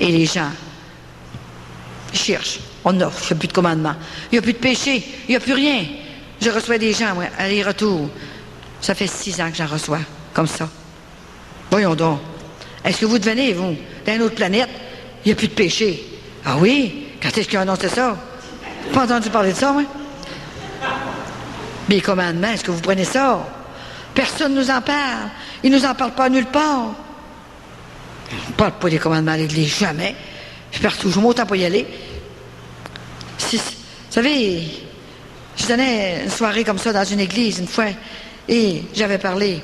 Et les gens cherchent. On offre, il n'y a plus de commandement. Il n'y a plus de péché, il n'y a plus rien. Je reçois des gens, moi, aller-retour. Ça fait 6 ans que j'en reçois, comme ça. Voyons donc. Est-ce que vous devenez, vous, d'une autre planète, il n'y a plus de péché? Ah oui? Quand est-ce qu'ils ont annoncé ça? Pas entendu parler de ça, moi? Mais les commandements, est-ce que vous prenez ça? Personne ne nous en parle. Ils ne nous en parlent pas nulle part. On ne parle pas des commandements à l'Église, jamais. Je suis partout, je m'autant pas y aller. Vous savez, je donnais une soirée comme ça dans une église une fois, et j'avais parlé.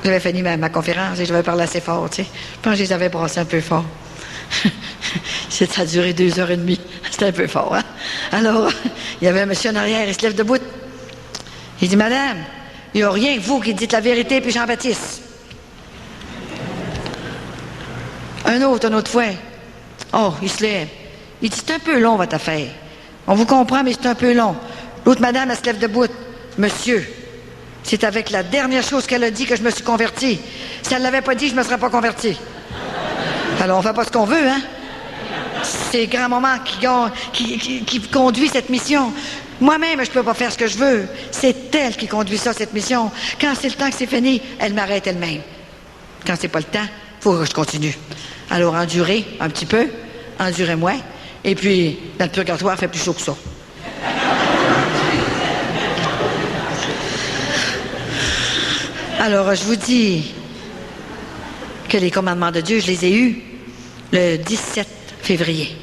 J'avais fini ma conférence et j'avais parlé assez fort, tu sais. Je pense que je les avais brassés un peu fort. Ça a duré 2h30. C'était un peu fort, hein? Alors, il y avait un monsieur en arrière, il se lève debout. Il dit, Madame, il n'y a rien que vous qui dites la vérité, puis Jean-Baptiste. Une autre fois. Oh, il se lève. Il dit, c'est un peu long, votre affaire. On vous comprend, mais c'est un peu long. L'autre madame, elle se lève debout. Monsieur, c'est avec la dernière chose qu'elle a dit que je me suis converti. Si elle ne l'avait pas dit, je ne me serais pas converti. Alors, on ne fait pas ce qu'on veut, hein? C'est grand-maman qui conduit cette mission. Moi-même, je ne peux pas faire ce que je veux. C'est elle qui conduit ça, cette mission. Quand c'est le temps que c'est fini, elle m'arrête elle-même. Quand c'est pas le temps, il faut que je continue. Alors, endurez un petit peu, endurez-moi, et puis, dans le purgatoire, il fait plus chaud que ça. Alors, je vous dis que les commandements de Dieu, je les ai eus le 17 février.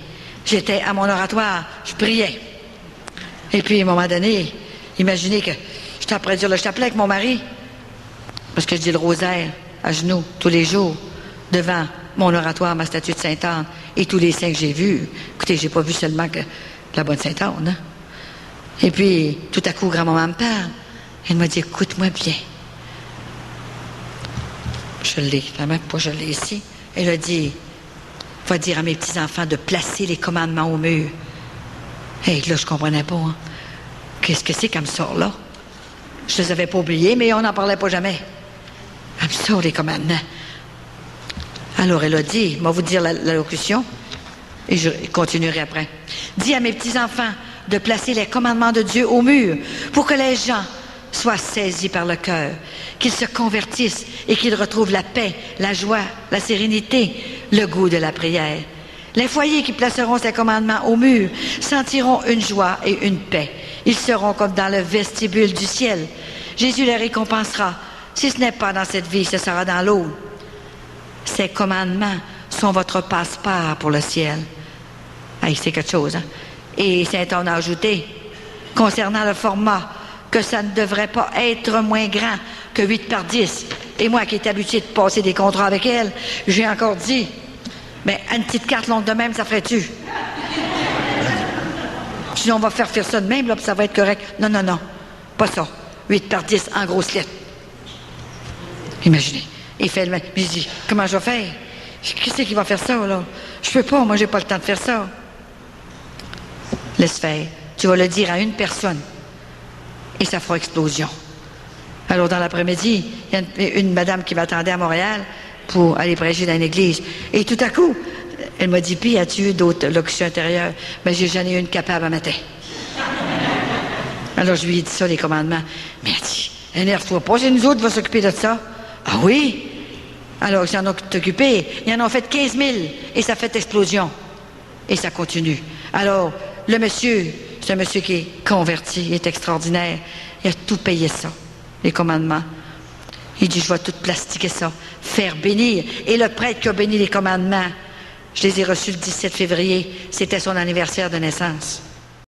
J'étais à mon oratoire, je priais. Et puis, à un moment donné, imaginez que j'étais après dire le chapelet avec mon mari, parce que je dis le rosaire à genoux tous les jours, devant mon oratoire, ma statue de Sainte-Anne, et tous les saints que j'ai vus. Écoutez, j'ai pas vu seulement que la bonne Sainte-Anne, hein? Et puis, tout à coup, grand-maman me parle. Elle m'a dit, écoute-moi bien. Je l'ai, même pas, je l'ai ici. Elle a dit, va dire à mes petits-enfants de placer les commandements au mur. Hé, là, je comprenais pas, hein. Qu'est-ce que c'est qu'elle me sort là? Je les avais pas oubliés, mais on n'en parlait pas jamais. Elle me sort les commandements. Alors, elle a dit, je vais vous dire la locution, et je continuerai après. Dis à mes petits-enfants de placer les commandements de Dieu au mur pour que les gens soient saisis par le cœur, qu'ils se convertissent et qu'ils retrouvent la paix, la joie, la sérénité, le goût de la prière. Les foyers qui placeront ces commandements au mur sentiront une joie et une paix. Ils seront comme dans le vestibule du ciel. Jésus les récompensera. Si ce n'est pas dans cette vie, ce sera dans l'autre. Ces commandements sont votre passeport pour le ciel. Hey, c'est quelque chose, hein? Et Saint-Anne a ajouté, concernant le format, que ça ne devrait pas être moins grand que 8 par 10. Et moi qui est habitué de passer des contrats avec elle, j'ai encore dit, mais une petite carte longue de même, ça ferait-tu? Sinon, on va faire ça de même, là, puis ça va être correct. Non, non, non, pas ça. 8 par 10 en grosses lettres. Imaginez. Il fait le même. Puis je dis, comment je vais faire? Qui c'est qui va faire ça, là? Je peux pas, moi, j'ai pas le temps de faire ça. Laisse faire. Tu vas le dire à une personne. Et ça fera explosion. Alors, dans l'après-midi, il y a une madame qui m'attendait à Montréal pour aller prêcher dans une église. Et tout à coup, elle m'a dit, puis as-tu eu d'autres locutions intérieures? Ben, j'en ai eu une capable à matin. Alors, je lui ai dit ça, les commandements. Mais elle dit, énerve-toi pas, c'est nous autres qui va s'occuper de ça. Ah oui? Alors, ils en ont occupé. Ils en ont fait 15 000 et ça fait explosion. Et ça continue. Alors, le monsieur, c'est un monsieur qui est converti, il est extraordinaire. Il a tout payé ça, les commandements. Il dit, je vais tout plastiquer ça, faire bénir. Et le prêtre qui a béni les commandements, je les ai reçus le 17 février, c'était son anniversaire de naissance.